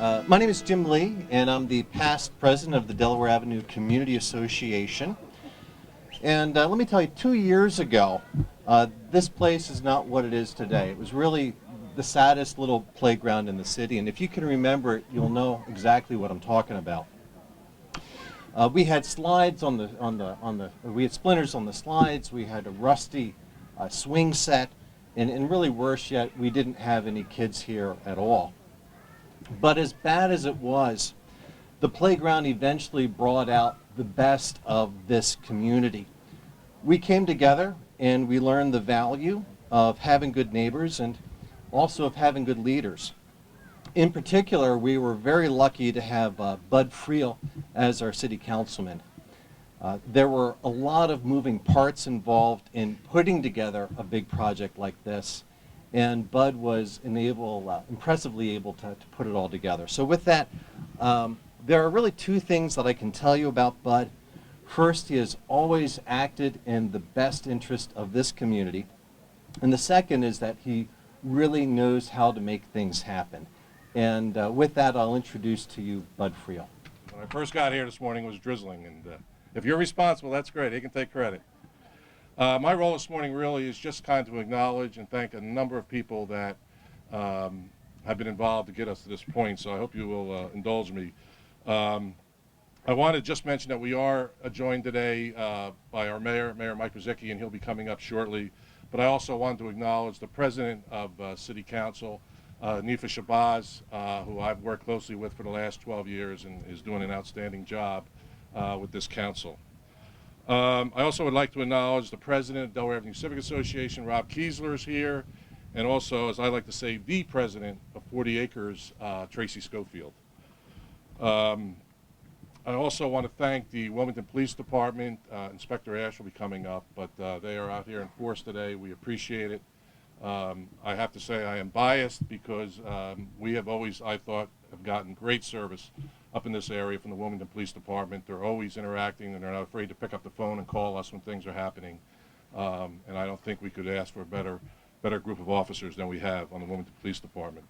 My name is Jim Lee, and I'm the past president of the Delaware Avenue Community Association. And let me tell you, 2 years ago, this place is not what it is today. It was really the saddest little playground in the city, and if you can remember it, you'll know exactly what I'm talking about. We had slides we had splinters on the slides. We had a rusty swing set, and really worse yet, we didn't have any kids here at all. But as bad as it was, the playground eventually brought out the best of this community. We came together and we learned the value of having good neighbors and also of having good leaders. In particular, we were very lucky to have Bud Friel as our city councilman. There were a lot of moving parts involved in putting together a big project like this, and Bud was impressively able to put it all together. So with that, there are really two things that I can tell you about Bud. First, he has always acted in the best interest of this community. And the second is that he really knows how to make things happen. And with that, I'll introduce to you Bud Friel. When I first got here this morning, it was drizzling. And if you're responsible, that's great. He can take credit. My role this morning really is just kind of to acknowledge and thank a number of people that have been involved to get us to this point, so I hope you will indulge me. I want to just mention that we are joined today by our mayor, Mayor Mike Brzezicki, and he'll be coming up shortly. But I also want to acknowledge the president of City Council, Nifa Shabazz, who I've worked closely with for the last 12 years and is doing an outstanding job with this council. I also would like to acknowledge the president of Delaware Avenue Civic Association, Rob Kiesler, is here, and also, as I like to say, the president of 40 Acres, Tracy Schofield. I also want to thank the Wilmington Police Department. Inspector Ash will be coming up, but they are out here in force today. We appreciate it. I have to say I am biased because we have always, I thought, have gotten great service up in this area from the Wilmington Police Department. They're always interacting, and they're not afraid to pick up the phone and call us when things are happening. And I don't think we could ask for a better group of officers than we have on the Wilmington Police Department.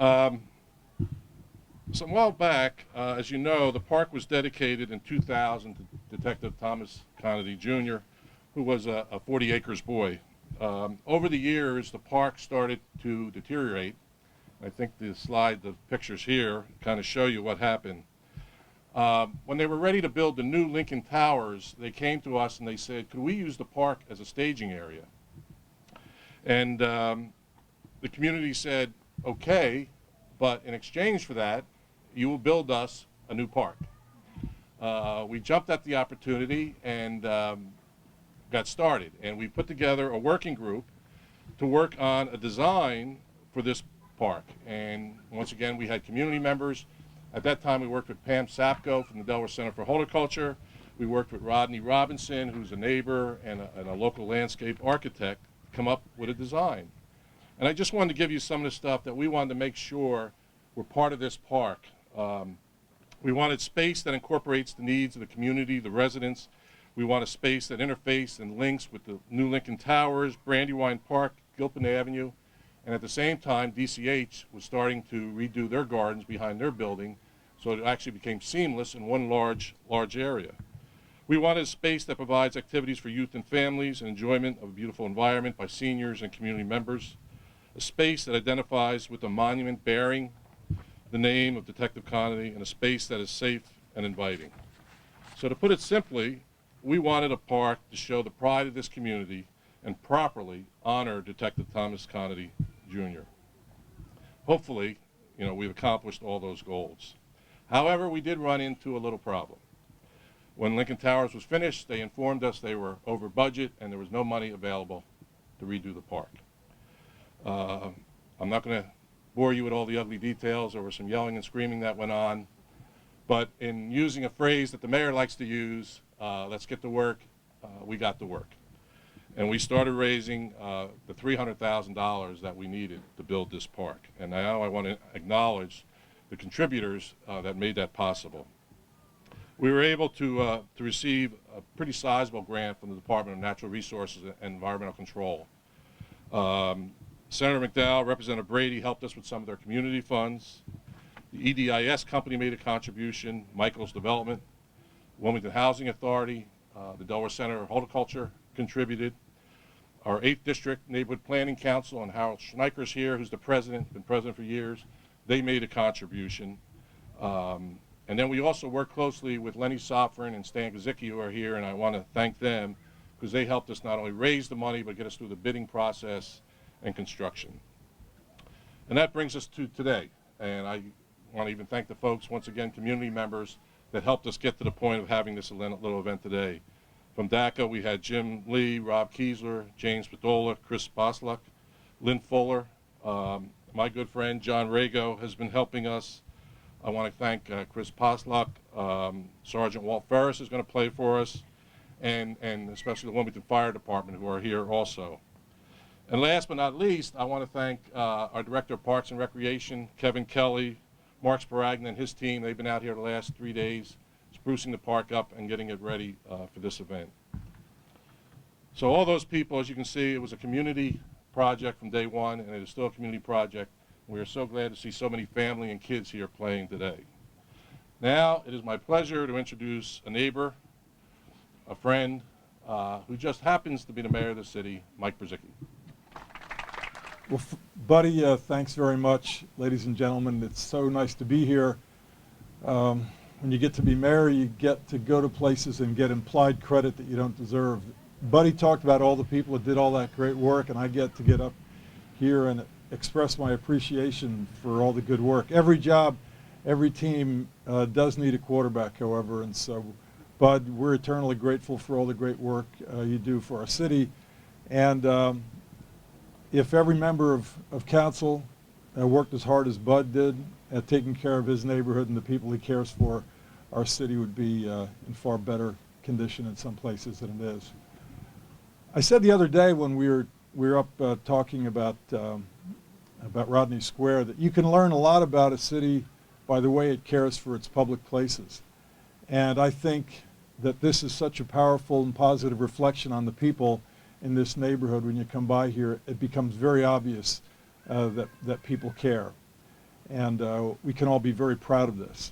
Some while back, as you know, the park was dedicated in 2000 to Detective Thomas Conaty, Jr., who was a 40 Acres boy. Over the years, the park started to deteriorate. I think the pictures here kind of show you what happened. When they were ready to build the new Lincoln Towers, they came to us and they said, could we use the park as a staging area? And the community said, okay, but in exchange for that, you will build us a new park. We jumped at the opportunity and got started. And we put together a working group to work on a design for this park. And once again, we had community members. At that time, we worked with Pam Sapko from the Delaware Center for Horticulture. We worked with Rodney Robinson, who's a neighbor and a local landscape architect, to come up with a design. And I just wanted to give you some of the stuff that we wanted to make sure were part of this park. We wanted space that incorporates the needs of the community, the residents. We want a space that interfaces and links with the new Lincoln Towers, Brandywine Park, Gilpin Avenue, and at the same time, DCH was starting to redo their gardens behind their building, so it actually became seamless in one large area. We wanted a space that provides activities for youth and families and enjoyment of a beautiful environment by seniors and community members. A space that identifies with a monument bearing the name of Detective Conaty, and a space that is safe and inviting. So to put it simply, we wanted a park to show the pride of this community and properly honor Detective Thomas Conaty, Jr. Hopefully, we've accomplished all those goals. However, we did run into a little problem. When Lincoln Towers was finished, they informed us they were over budget and there was no money available to redo the park. I'm not going to bore you with all the ugly details. There was some yelling and screaming that went on. But in using a phrase that the mayor likes to use, let's get to work, we got to work. And we started raising the $300,000 that we needed to build this park. And now I want to acknowledge the contributors that made that possible. We were able to receive a pretty sizable grant from the Department of Natural Resources and Environmental Control. Senator McDowell, Representative Brady helped us with some of their community funds. The EDIS company made a contribution, Michael's Development, Wilmington Housing Authority, the Delaware Center of Horticulture contributed. Our 8th District Neighborhood Planning Council, and Harold Schneikers here, who's the president, been president for years, they made a contribution. And then we also work closely with Lenny Sofrin and Stan Gazicki, who are here, and I want to thank them because they helped us not only raise the money, but get us through the bidding process and construction. And that brings us to today. And I want to even thank the folks, once again, community members that helped us get to the point of having this little event today. From DACA, we had Jim Lee, Rob Kiesler, James Padola, Chris Bosluk, Lynn Fuller. My good friend John Rago has been helping us. I want to thank Chris Posluk. Sergeant Walt Ferris is going to play for us, and especially the Wilmington Fire Department, who are here also. And last but not least, I want to thank our Director of Parks and Recreation, Kevin Kelly, Mark Sparagna and his team. They've been out here the last 3 days, sprucing the park up and getting it ready for this event. So all those people, as you can see, it was a community project from day one, and it is still a community project. We are so glad to see so many family and kids here playing today. Now, it is my pleasure to introduce a neighbor, a friend, who just happens to be the mayor of the city, Mike Brzezicki. Well, Buddy, thanks very much, ladies and gentlemen. It's so nice to be here. When you get to be mayor, you get to go to places and get implied credit that you don't deserve. Buddy talked about all the people that did all that great work, and I get to get up here and express my appreciation for all the good work. Every job, every team does need a quarterback, however, and so, Bud, we're eternally grateful for all the great work you do for our city. And if every member of council worked as hard as Bud did at taking care of his neighborhood and the people he cares for, our city would be in far better condition in some places than it is. I said the other day when we were up talking about Rodney Square that you can learn a lot about a city by the way it cares for its public places. And I think that this is such a powerful and positive reflection on the people in this neighborhood. When you come by here, it becomes very obvious that people care. And we can all be very proud of this.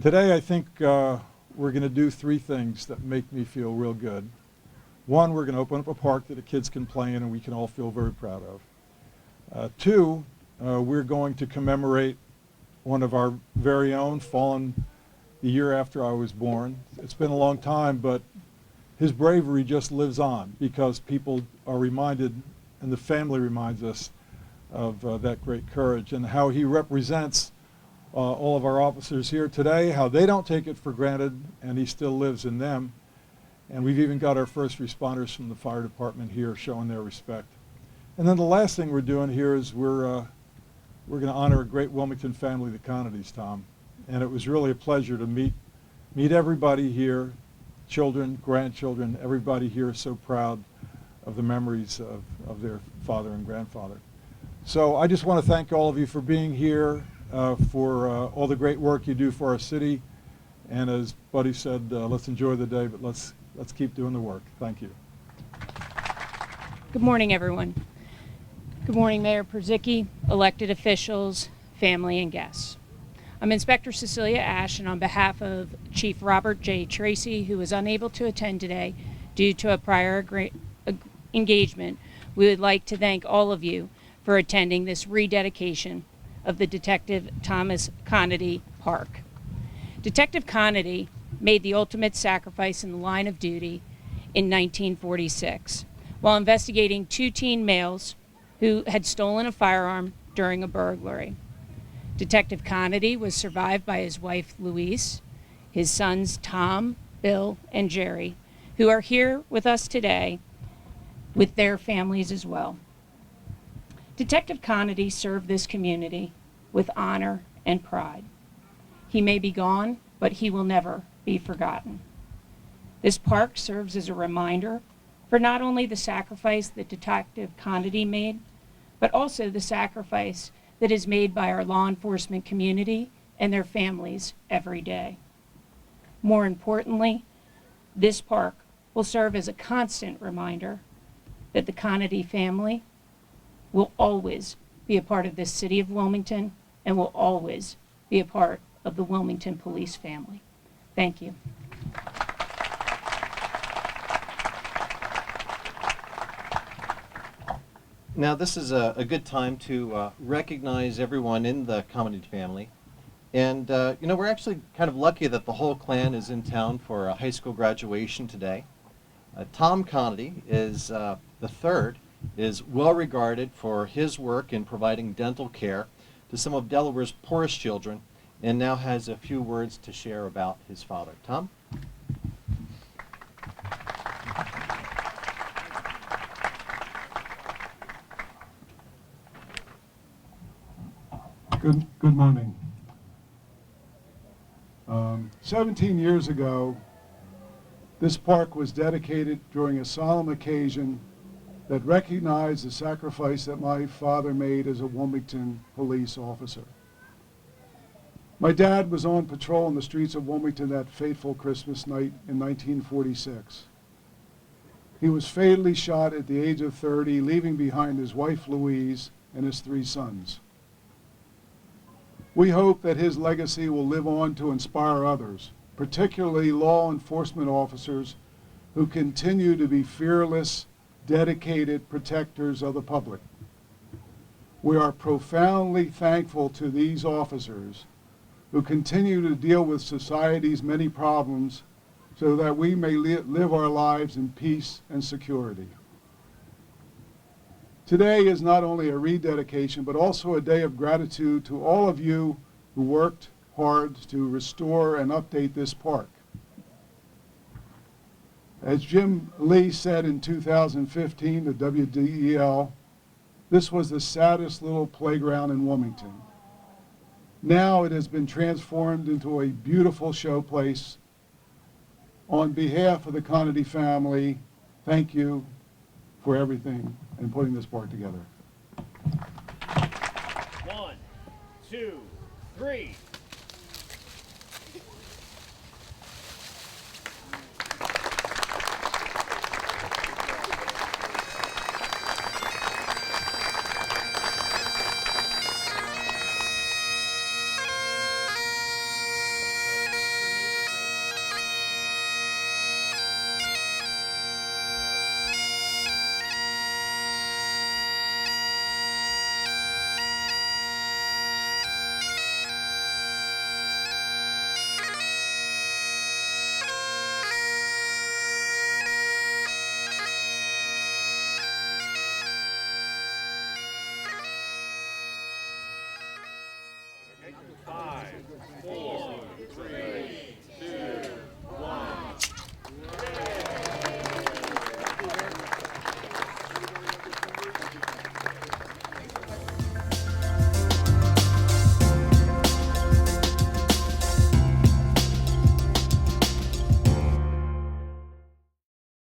Today, I think we're going to do 3 things that make me feel real good. One, we're going to open up a park that the kids can play in and we can all feel very proud of. 2, we're going to commemorate one of our very own, fallen the year after I was born. It's been a long time, but his bravery just lives on because people are reminded, and the family reminds us of that great courage and how he represents all of our officers here today, how they don't take it for granted, and he still lives in them. And we've even got our first responders from the fire department here showing their respect. And then the last thing we're doing here is we're going to honor a great Wilmington family, the Conatys, Tom. And it was really a pleasure to meet everybody here, children, grandchildren, everybody here is so proud of the memories of their father and grandfather. So I just want to thank all of you for being here, for all the great work you do for our city. And as Buddy said, let's enjoy the day, but let's keep doing the work. Thank you. Good morning, everyone. Good morning, Mayor Brzezicki, elected officials, family, and guests. I'm Inspector Cecilia Ash, and on behalf of Chief Robert J. Tracy, who was unable to attend today due to a prior engagement, we would like to thank all of you for attending this rededication of the Detective Thomas Conaty Park. Detective Conaty made the ultimate sacrifice in the line of duty in 1946 while investigating 2 teen males who had stolen a firearm during a burglary. Detective Conaty was survived by his wife Louise, his sons Tom, Bill, and Jerry, who are here with us today with their families as well. Detective Conaty served this community with honor and pride. He may be gone, but he will never be forgotten. This park serves as a reminder for not only the sacrifice that Detective Conaty made, but also the sacrifice that is made by our law enforcement community and their families every day. More importantly, this park will serve as a constant reminder that the Conaty family will always be a part of this city of Wilmington and will always be a part of the Wilmington police family. Thank you. Now, this is a good time to recognize everyone in the Conaty family. And, you know, we're actually kind of lucky that the whole clan is in town for a high school graduation today. Tom Conaty is the third, is well regarded for his work in providing dental care to some of Delaware's poorest children, and now has a few words to share about his father. Tom? Good morning. 17 years ago, this park was dedicated during a solemn occasion that recognized the sacrifice that my father made as a Wilmington police officer. My dad was on patrol in the streets of Wilmington that fateful Christmas night in 1946. He was fatally shot at the age of 30, leaving behind his wife Louise and his 3 sons. We hope that his legacy will live on to inspire others, particularly law enforcement officers who continue to be fearless, dedicated protectors of the public. We are profoundly thankful to these officers who continue to deal with society's many problems so that we may live our lives in peace and security. Today is not only a rededication, but also a day of gratitude to all of you who worked hard to restore and update this park. As Jim Lee said in 2015 to WDEL, this was the saddest little playground in Wilmington. Now it has been transformed into a beautiful showplace. On behalf of the Conaty family, thank you for everything and putting this park together. 1, 2, 3. Five, 4,